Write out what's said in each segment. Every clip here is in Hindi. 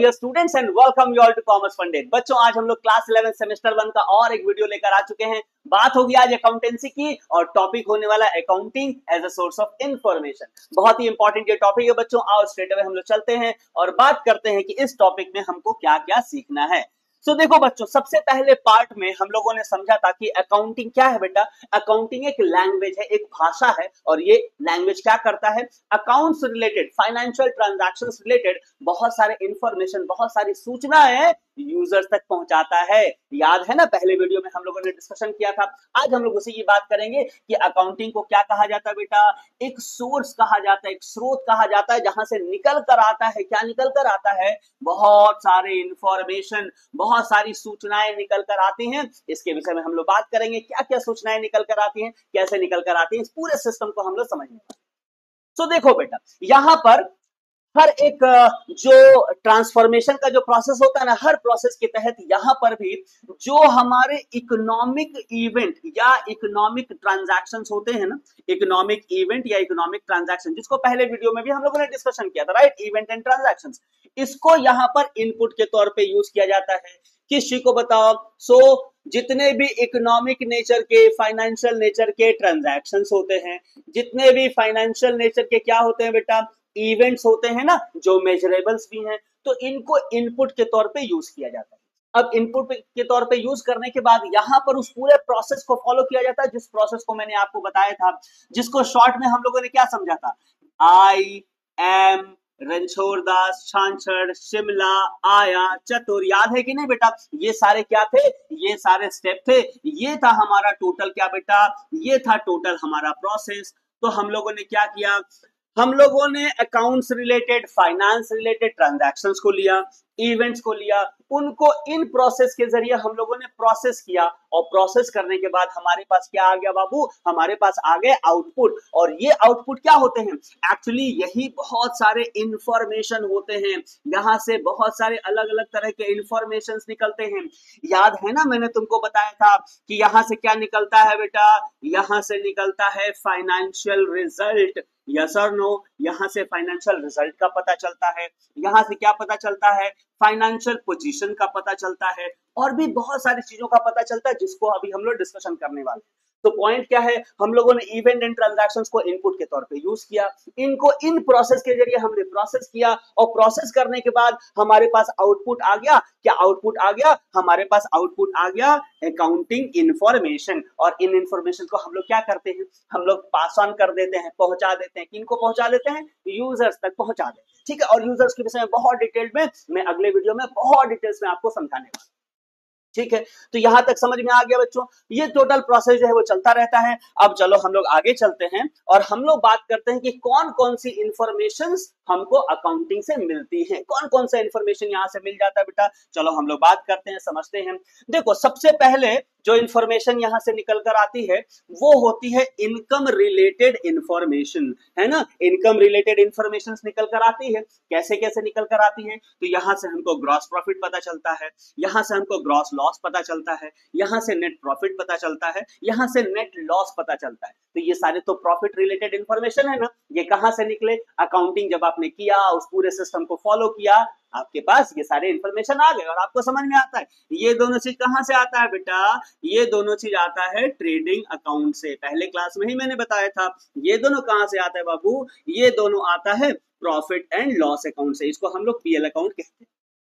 Dear students and welcome you all to commerce funded. बच्चों आज हम लोग क्लास 11 सेमेस्टर 1 का और एक वीडियो लेकर आ चुके हैं। बात होगी आज अकाउंटेंसी की और टॉपिक होने वाला accounting as a source of information. बहुत ही इंपॉर्टेंट ये टॉपिक है बच्चों। आओ स्ट्रेट अवे हम लोग चलते हैं और बात करते हैं कि इस टॉपिक में हमको क्या क्या सीखना है। सो देखो बच्चों, सबसे पहले पार्ट में हम लोगों ने समझा था कि अकाउंटिंग क्या है बेटा। अकाउंटिंग एक लैंग्वेज है, एक भाषा है और ये लैंग्वेज क्या करता है, accounts related, financial transactions related बहुत सारे इंफॉर्मेशन, बहुत सारी सूचनाएं यूजर्स तक पहुंचाता है। याद है ना, पहले वीडियो में हम लोगों ने डिस्कशन किया था। आज हम लोग उसी की बात करेंगे कि अकाउंटिंग को क्या कहा जाता है बेटा। एक सोर्स कहा जाता है, एक स्रोत कहा जाता है जहां से निकल कर आता है। क्या निकल कर आता है? बहुत सारे इंफॉर्मेशन, बहुत सारी सूचनाएं निकल कर आती हैं। इसके विषय में हम लोग बात करेंगे, क्या क्या सूचनाएं निकल कर आती हैं, कैसे निकल कर आती हैं, इस पूरे सिस्टम को हम लोग समझेंगे। तो देखो बेटा, यहां पर हर एक जो ट्रांसफॉर्मेशन का जो प्रोसेस होता है ना, हर प्रोसेस के तहत यहां पर भी जो हमारे इकोनॉमिक इवेंट या इकोनॉमिक ट्रांजैक्शंस होते हैं ना, इकोनॉमिक इवेंट या इकोनॉमिक ट्रांजैक्शन, जिसको पहले वीडियो में भी हम लोगों ने डिस्कशन किया था, राइट, इवेंट एंड ट्रांजैक्शंस, इसको यहां पर इनपुट के तौर पे यूज किया जाता है। किस चीज को बताओ? जितने भी इकोनॉमिक नेचर के, फाइनेंशियल नेचर के ट्रांजैक्शंस होते हैं, जितने भी फाइनेंशियल नेचर के क्या होते हैं बेटा, इवेंट्स होते हैं ना, जो मेजरेबल्स भी हैं, तो इनको इनपुट के तौर पे यूज किया जाता है। अब इनपुट के तौर पे यूज करने के बाद यहां पर उस पूरे प्रोसेस को फॉलो किया जाता है, जिस प्रोसेस को मैंने आपको बताया था, जिसको शॉर्ट में हम लोगों ने क्या समझा था, आई एम रणछोड़दास, छाछड़, शिमला, आया, चतुर। याद है कि नहीं बेटा? ये सारे क्या थे? ये सारे स्टेप थे। ये था हमारा टोटल क्या बेटा, ये था टोटल हमारा प्रोसेस। तो हम लोगों ने क्या किया, हम लोगों ने accounts related, finance related transactions को लिया, इवेंट्स को लिया, उनको इन प्रोसेस के जरिए हम लोगों ने प्रोसेस किया और प्रोसेस करने के बाद हमारे पास क्या आ गया बाबू, हमारे पास आ गए आउटपुट। और ये आउटपुट क्या होते हैं? एक्चुअली यही बहुत सारे इंफॉर्मेशन होते हैं। यहां से बहुत सारे अलग अलग तरह के इंफॉर्मेशन निकलते हैं। याद है ना, मैंने तुमको बताया था कि यहां से क्या निकलता है बेटा, यहां से निकलता है फाइनेंशियल रिजल्ट। यस और नो? यहां से फाइनेंशियल रिजल्ट का पता चलता है। यहां से क्या पता चलता है? फाइनेंशियल पोजीशन का पता चलता है और भी बहुत सारी चीजों का पता चलता है, जिसको अभी हम लोग डिस्कशन करने वाले हैं। तो पॉइंट क्या है, हम लोगों ने इवेंट एंड ट्रांजैक्शंस को इनपुट के तौर पे यूज किया, इनको इन प्रोसेस के जरिए हमने प्रोसेस किया और प्रोसेस करने के बाद हमारे पास आउटपुट आ गया। क्या आउटपुट आ गया? हमारे पास आउटपुट आ गया अकाउंटिंग इंफॉर्मेशन। और इन इंफॉर्मेशन को हम लोग क्या करते हैं, हम लोग पास ऑन कर देते हैं, पहुंचा देते हैं। किनको पहुंचा देते हैं? यूजर्स तक पहुंचा देते हैं। ठीक है, और यूजर्स के विषय में बहुत डिटेल में मैं अगले वीडियो में बहुत डिटेल्स में आपको समझाने वाला। ठीक है, तो यहां तक समझ में आ गया बच्चों? ये टोटल प्रोसेस जो है वो चलता रहता है। अब चलो हम लोग आगे चलते हैं और हम लोग बात करते हैं कि कौन कौन सी इंफॉर्मेशंस हमको अकाउंटिंग से मिलती है, कौन कौन सा इंफॉर्मेशन यहां से मिल जाता है बेटा। चलो हम लोग बात करते हैं, समझते हैं। देखो, सबसे पहले जो इंफॉर्मेशन यहां से निकल कर आती है वो होती है इनकम रिलेटेड इंफॉर्मेशन, है ना। इनकम रिलेटेड इंफॉर्मेशन निकल कर आती है। कैसे कैसे निकल कर आती है? तो यहां से हमको ग्रॉस प्रॉफिट पता चलता है, यहां से हमको ग्रॉस लॉस पता चलता है, यहां से नेट प्रॉफिट पता चलता है, यहां से नेट लॉस पता चलता है। तो ये सारे तो प्रॉफिट रिलेटेड इंफॉर्मेशन है ना। ये कहां से निकले? अकाउंटिंग जब आपने किया, उस पूरे सिस्टम को फॉलो किया, आपके पास ये सारे इंफॉर्मेशन आ गए और आपको समझ में आता है। ये दोनों चीज कहां से आता है बेटा? ये दोनों चीज आता है ट्रेडिंग अकाउंट से। पहले क्लास में ही मैंने बताया था। ये दोनों कहां से आता है बाबू? ये दोनों आता है प्रॉफिट एंड लॉस अकाउंट से। इसको हम लोग पीएल अकाउंट कहते हैं।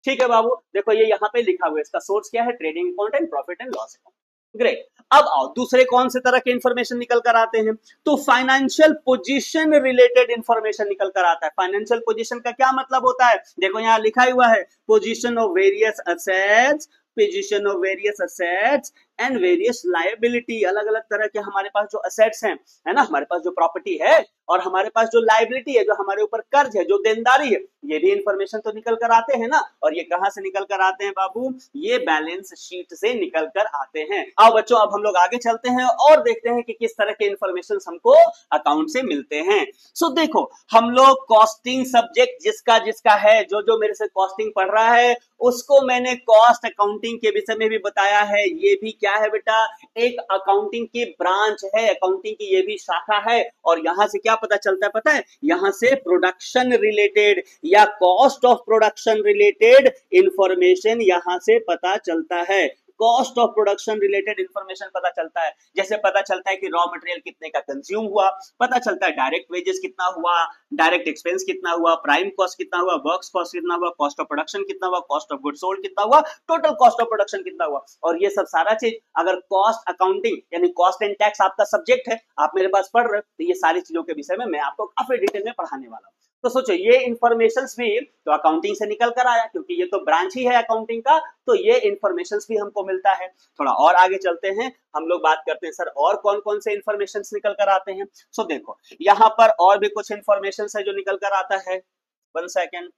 ठीक है बाबू, देखो ये यहाँ पे लिखा हुआ है, इसका सोर्स क्या है? Trading account and profit and loss account. Great. अब आओ दूसरे कौन से तरह के इंफॉर्मेशन निकल कर आते हैं। तो फाइनेंशियल पोजीशन रिलेटेड इंफॉर्मेशन निकल कर आता है। फाइनेंशियल पोजीशन का क्या मतलब होता है? देखो यहाँ लिखा हुआ है, position of various assets, position of various assets and various liability. अलग अलग तरह के हमारे पास जो असेट्स हैं, है ना, हमारे पास जो प्रॉपर्टी है और हमारे पास जो लायबिलिटी है, जो हमारे ऊपर कर्ज है, जो देनदारी है, ये भी इंफॉर्मेशन तो निकल कर आते हैं ना। और ये कहां से निकल कर आते हैं बाबू? ये बैलेंस शीट से निकल कर आते हैं। आओ बच्चों, अब हम लोग आगे चलते हैं और देखते हैं कि किस तरह के इंफॉर्मेशन हमको अकाउंट से मिलते हैं। सो देखो, हम लोग कॉस्टिंग सब्जेक्ट जिसका जिसका है, जो जो मेरे से कॉस्टिंग पढ़ रहा है, उसको मैंने कॉस्ट अकाउंटिंग के विषय में भी बताया है। ये भी क्या है बेटा? एक अकाउंटिंग की ब्रांच है, अकाउंटिंग की ये भी शाखा है। और यहां से क्या क्या पता चलता है पता है, यहां से प्रोडक्शन रिलेटेड या cost of production related information यहां से पता चलता है। Cost of production related information पता चलता है, जैसे पता चलता है कि रॉ मटेरियल कितने का कंज्यूम हुआ, पता चलता है डायरेक्ट वेजेस कितना हुआ, डायरेक्ट एक्सपेंस कितना हुआ, प्राइम कॉस्ट कितना हुआ, वर्क्स कॉस्ट कितना हुआ, कॉस्ट ऑफ प्रोडक्शन कितना हुआ, कॉस्ट ऑफ गुड्स सोल्ड कितना हुआ, टोटल कॉस्ट ऑफ प्रोडक्शन कितना हुआ। और ये सब सारा चीज अगर कॉस्ट अकाउंटिंग यानी कॉस्ट एंड टैक्स आपका सब्जेक्ट है, आप मेरे पास पढ़ रहे हो, तो ये सारी चीजों के विषय में मैं आपको काफी डिटेल में पढ़ाने वाला हूँ। तो सोचो ये इंफॉर्मेशंस भी तो अकाउंटिंग से निकल कर आया, क्योंकि ये तो ब्रांच ही है अकाउंटिंग का, तो ये इंफॉर्मेशंस भी हमको मिलता है। थोड़ा और आगे चलते हैं, हम लोग बात करते हैं सर और कौन कौन से इंफॉर्मेशंस निकल कर आते हैं। सो देखो यहाँ पर और भी कुछ इंफॉर्मेशंस है जो निकल कर आता है। 1 सेकेंड,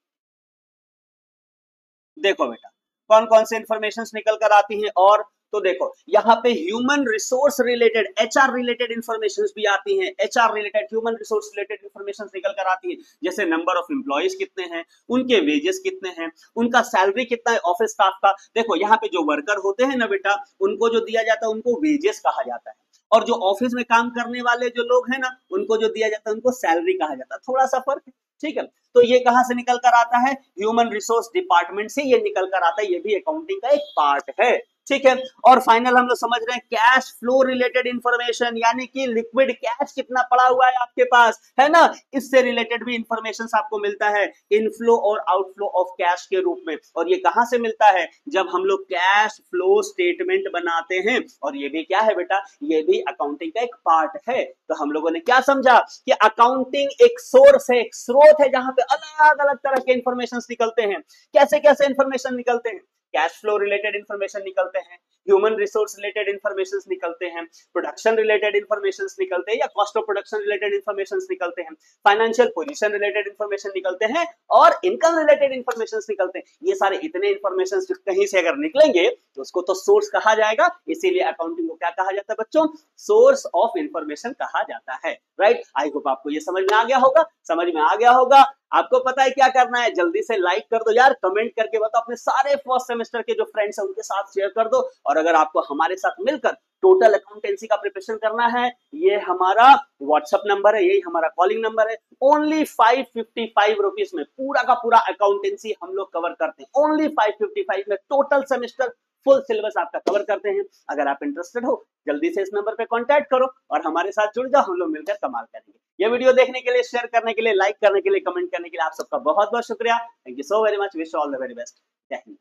देखो बेटा कौन कौन से इंफॉर्मेशंस निकल कर आती हैं। और तो देखो यहाँ पे human resource related HR related informations भी आती हैं। HR related human resource related informations निकल कर आती है, जैसे नंबर ऑफ एम्प्लॉइज कितने हैं, उनके वेजेस कितने हैं, उनका सैलरी कितना है ऑफिस स्टाफ का। देखो यहाँ पे जो वर्कर होते हैं ना बेटा, उनको जो दिया जाता है उनको वेजेस कहा जाता है, और जो ऑफिस में काम करने वाले जो लोग हैं ना, उनको जो दिया जाता है उनको सैलरी कहा जाता है। थोड़ा सा फर्क है, ठीक है। तो ये कहां से निकल कर आता है, ह्यूमन रिसोर्स डिपार्टमेंट से ये निकल कर आता है, ये भी अकाउंटिंग का एक पार्ट है, ठीक है। और फाइनल हम लोग समझ रहे हैं कैश फ्लो रिलेटेड इंफॉर्मेशन, यानी कि लिक्विड कैश कितना पड़ा हुआ है आपके पास, है ना, इससे रिलेटेड भी इंफॉर्मेशन आपको मिलता है इनफ्लो और आउटफ्लो ऑफ कैश के रूप में। और ये कहां से मिलता है, जब हम लोग कैश फ्लो स्टेटमेंट बनाते हैं। और ये भी क्या है बेटा, ये भी अकाउंटिंग का एक पार्ट है। तो हम लोगों ने क्या समझा कि अकाउंटिंग एक सोर्स है, एक स्रोत है, जहां पे अलग अलग तरह के इंफॉर्मेशन निकलते हैं। कैसे कैसे इंफॉर्मेशन निकलते हैं, कैश फ्लो रिलेटेड इंफॉर्मेशन निकलते हैं, ह्यूमन रिसोर्स रिलेटेड इंफॉर्मेशन निकलते हैं, प्रोडक्शन रिलेटेड इंफॉर्मेशन निकलते हैं या cost of production related information निकलते हैं, फाइनेंशियल पोजीशन रिलेटेड इंफॉर्मेशन निकलते हैं, और इनकम रिलेटेड इंफॉर्मेशन निकलते हैं। ये सारे इतने इंफॉर्मेशन कहीं से अगर निकलेंगे तो उसको तो सोर्स कहा जाएगा। इसीलिए अकाउंटिंग को क्या कहा जाता है बच्चों, सोर्स ऑफ इंफॉर्मेशन कहा जाता है, राइट। आई होप आपको ये समझ में आ गया होगा, समझ में आ गया होगा। आपको पता है क्या करना है, जल्दी से लाइक कर दो यार, कमेंट करके बताओ, अपने सारे फर्स्ट सेमेस्टर के जो फ्रेंड्स हैं उनके साथ शेयर कर दो। और अगर आपको हमारे साथ मिलकर टोटल अकाउंटेंसी का प्रिपरेशन करना है, ये हमारा व्हाट्सएप नंबर है, यही हमारा कॉलिंग नंबर है। ओनली 555 रुपीज में पूरा का पूरा अकाउंटेंसी हम लोग कवर करते हैं। ओनली 555 में टोटल सेमेस्टर फुल सिलेबस आपका कवर करते हैं। अगर आप इंटरेस्टेड हो जल्दी से इस नंबर पे कांटेक्ट करो और हमारे साथ जुड़ जाओ, हम लोग मिलकर कमाल करेंगे। ये वीडियो देखने के लिए, शेयर करने के लिए, लाइक करने के लिए, कमेंट करने के लिए आप सबका बहुत बहुत शुक्रिया। Thank you so very much, wish all the very best. जय हिंद।